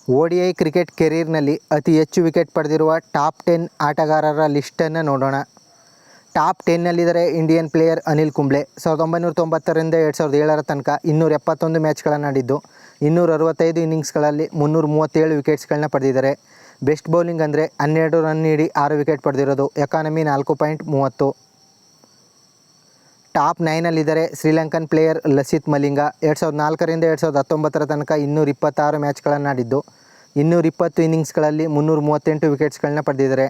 ODI cricket ಕೆರಿಯರ್ನಲ್ಲಿ ಅತಿ ಹೆಚ್ಚು wicket ಪಡೆದಿರುವ ಟಾಪ್ 10 ಆಟಗಾರರ ಲಿಸ್ಟನ್ನು ನೋಡೋಣ. ಟಾಪ್ 10ನಲ್ಲಿದ್ದಾರೆ ಇಂಡಿಯನ್ ಪ್ಲೇಯರ್ ಅನಿಲ್ ಕುಂಬ್ಳೆ. 1990ರಿಂದ 2007 ತನಕ 271 ಮ್ಯಾಚ್ಗಳನ್ನು ಆಡಿದ್ದು 265 ಇನ್ನಿಂಗ್ಸ್ಗಳಲ್ಲಿ 337 ವಿಕೆಟ್ಸ್ಗಳನ್ನ ಪಡೆದಿದ್ದಾರೆ. ಬೆಸ್ಟ್ ಬೌಲಿಂಗ್ ಅಂದರೆ 12 ರನ್ ನೀಡಿ 6 ವಿಕೆಟ್ ಪಡೆದಿರೋದು. ಎಕಾನಮಿ 4.30. ಟಾಪ್ 9ನಲ್ಲಿದ್ದಾರೆ ಶ್ರೀಲಂಕನ್ ಪ್ಲೇಯರ್ ಲಸಿತ್ ಮಲಿಂಗ. 2004ರಿಂದ 2019 ತನಕ 226 ಮ್ಯಾಚ್ಗಳನ್ನು ಆಡಿದ್ದು 220 ಇನ್ನಿಂಗ್ಸ್ಗಳಲ್ಲಿ 338 ವಿಕೆಟ್ಸ್ಗಳನ್ನ ಪಡೆದಿದ್ದಾರೆ.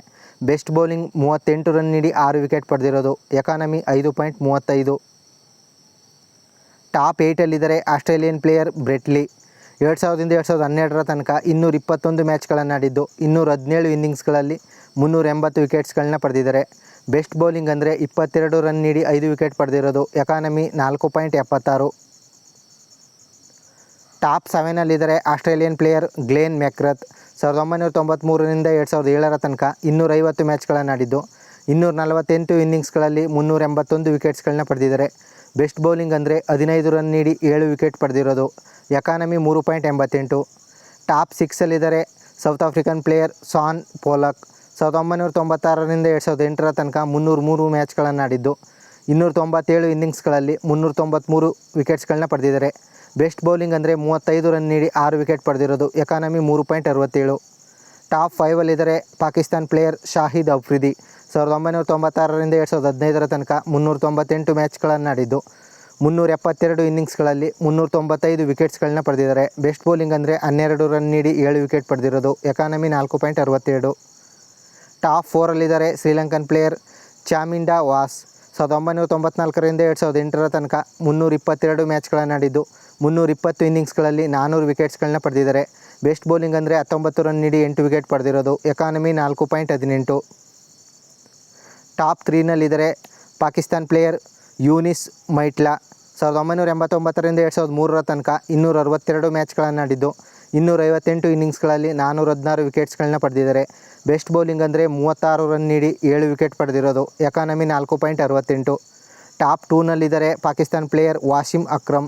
ಬೆಸ್ಟ್ ಬೌಲಿಂಗ್ 38 ರನ್ ನೀಡಿ 6 ವಿಕೆಟ್ ಪಡೆದಿರೋದು. ಎಕಾನಮಿ 5.35. ಟಾಪ್ 8ಅಲ್ಲಿದ್ದಾರೆ ಆಸ್ಟ್ರೇಲಿಯನ್ ಪ್ಲೇಯರ್ ಬ್ರೆಟ್ ಲೀ. 2000ರಿಂದ 2012 ತನಕ 221 ಮ್ಯಾಚ್ಗಳನ್ನು ಆಡಿದ್ದು 217 ಇನ್ನಿಂಗ್ಸ್ಗಳಲ್ಲಿ 380 ವಿಕೆಟ್ಸ್ಗಳನ್ನ ಪಡೆದಿದ್ದಾರೆ. ಬೆಸ್ಟ್ ಬೌಲಿಂಗ್ ಅಂದರೆ 22 ರನ್ ನೀಡಿ 5 ವಿಕೆಟ್ ಪಡೆದಿರೋದು. ಎಕಾನಮಿ 4.76. ಟಾಪ್ 7ನಲ್ಲಿದ್ದಾರೆ ಆಸ್ಟ್ರೇಲಿಯನ್ ಪ್ಲೇಯರ್ ಗ್ಲೇನ್ ಮೆಕ್ಗ್ರಾತ್. 1993ರಿಂದ 2007 ತನಕ 250 ಮ್ಯಾಚ್ಗಳನ್ನು ಆಡಿದ್ದು 248 ಇನ್ನಿಂಗ್ಸ್ಗಳಲ್ಲಿ 381 ವಿಕೆಟ್ಸ್ಗಳನ್ನ ಪಡೆದಿದ್ದಾರೆ. ಬೆಸ್ಟ್ ಬೌಲಿಂಗ್ ಅಂದರೆ 15 ರನ್ ನೀಡಿ 7 ವಿಕೆಟ್ ಪಡೆದಿರೋದು. ಎಕಾನಮಿ 3.88. ಟಾಪ್ 6ಅಲ್ಲಿದ್ದಾರೆ South African player Shaun Pollock. 1996ರಿಂದ 2008 ತನಕ 303 ಮ್ಯಾಚ್ಗಳನ್ನು ಆಡಿದ್ದು 297 ಇನ್ನಿಂಗ್ಸ್ಗಳಲ್ಲಿ 393 ವಿಕೆಟ್ಸ್ಗಳನ್ನ ಪಡೆದಿದ್ದಾರೆ. ಬೆಸ್ಟ್ ಬೌಲಿಂಗ್ ಅಂದರೆ 35 ರನ್ ನೀಡಿ 6 ವಿಕೆಟ್ ಪಡೆದಿರೋದು. ಎಕಾನಮಿ 3.67. ಟಾಪ್ 5ಅಲ್ಲಿದ್ದಾರೆ ಪಾಕಿಸ್ತಾನ್ ಪ್ಲೇಯರ್ ಶಾಹಿದ್ ಅಫ್ರಿದಿ. 1996ರಿಂದ 2015 ತನಕ 398 ಮ್ಯಾಚ್ಗಳನ್ನು ಆಡಿದ್ದು 372 ಇನ್ನಿಂಗ್ಸ್ಗಳಲ್ಲಿ 395 ವಿಕೆಟ್ಸ್ಗಳನ್ನ ಪಡೆದಿದ್ದಾರೆ. ಬೆಸ್ಟ್ ಬೌಲಿಂಗ್ ಅಂದರೆ 12 ರನ್ ನೀಡಿ 7 ವಿಕೆಟ್ ಪಡೆದಿರೋದು. ಎಕಾನಮಿ 4.67. ಟಾಪ್ 4ಅಲ್ಲಿದ್ದಾರೆ ಶ್ರೀಲಂಕನ್ ಪ್ಲೇಯರ್ ಚಾಮಿಂಡಾ ವಾಸ್. 1994ರಿಂದ 2008 ತನಕ 322 ಮ್ಯಾಚ್ಗಳನ್ನು ಆಡಿದ್ದು 320 ಇನ್ನಿಂಗ್ಸ್ಗಳಲ್ಲಿ 400 ವಿಕೆಟ್ಸ್ಗಳನ್ನ ಪಡೆದಿದ್ದಾರೆ. ಬೆಸ್ಟ್ ಬೌಲಿಂಗ್ ಅಂದರೆ 19 ರನ್ ನೀಡಿ 8 ವಿಕೆಟ್ ಪಡೆದಿರೋದು. ಎಕಾನಮಿ 4.18. ಟಾಪ್ 3ನಲ್ಲಿದ್ದಾರೆ ಪಾಕಿಸ್ತಾನ್ ಪ್ಲೇಯರ್ ಯೂನಿಸ್ ಮೈಟ್ಲಾ. 1989ರಿಂದ 2003 ತನಕ 262 ಮ್ಯಾಚ್ಗಳನ್ನು ಆಡಿದ್ದು 258 ಇನ್ನಿಂಗ್ಸ್ಗಳಲ್ಲಿ 416 ವಿಕೆಟ್ಸ್ಗಳನ್ನ ಪಡೆದಿದ್ದಾರೆ. ಬೆಸ್ಟ್ ಬೌಲಿಂಗ್ ಅಂದರೆ 36 ರನ್ ನೀಡಿ 7 ವಿಕೆಟ್ ಪಡೆದಿರೋದು. ಎಕಾನಮಿ 4.68. ಟಾಪ್ 2ನಲ್ಲಿದ್ದಾರೆ ಪಾಕಿಸ್ತಾನ್ ಪ್ಲೇಯರ್ ವಾಸಿಮ್ ಅಕ್ರಮ್.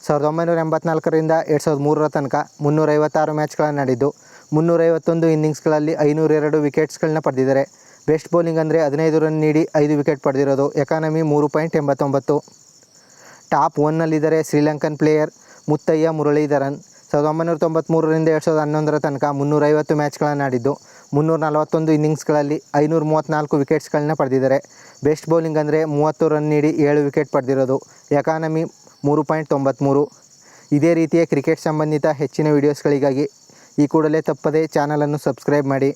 1984ರಿಂದ 2003 ತನಕ 356 ಮ್ಯಾಚ್ಗಳನ್ನು ಆಡಿದ್ದು 351 ಇನ್ನಿಂಗ್ಸ್ಗಳಲ್ಲಿ 502 ವಿಕೆಟ್ಸ್ಗಳನ್ನ ಪಡೆದಿದ್ದಾರೆ. ಬೆಸ್ಟ್ ಬೌಲಿಂಗ್ ಅಂದರೆ 15 ರನ್ ನೀಡಿ 5 ವಿಕೆಟ್ ಪಡೆದಿರೋದು. ಎಕಾನಮಿ 3.89. ಟಾಪ್ 1ನಲ್ಲಿದ್ದಾರೆ ಶ್ರೀಲಂಕನ್ ಪ್ಲೇಯರ್ ಮುತ್ತಯ್ಯ ಮುರಳೀಧರನ್. 1993ರಿಂದ 2011 ತನಕ 350 ಮ್ಯಾಚ್ಗಳನ್ನು ಆಡಿದ್ದು 341 ಇನ್ನಿಂಗ್ಸ್ಗಳಲ್ಲಿ 534 ವಿಕೆಟ್ಸ್ಗಳನ್ನ ಪಡೆದಿದ್ದಾರೆ. ಬೆಸ್ಟ್ ಬೌಲಿಂಗ್ ಅಂದರೆ 30 ರನ್ ನೀಡಿ 7 ವಿಕೆಟ್ ಪಡೆದಿರೋದು. ಎಕಾನಮಿ 3.93. ಇದೇ ರೀತಿಯ ಕ್ರಿಕೆಟ್ ಸಂಬಂಧಿತ ಹೆಚ್ಚಿನ ವೀಡಿಯೋಸ್ಗಳಿಗಾಗಿ ಈ ಕೂಡಲೇ ತಪ್ಪದೇ ಚಾನಲನ್ನು ಸಬ್ಸ್ಕ್ರೈಬ್ ಮಾಡಿ.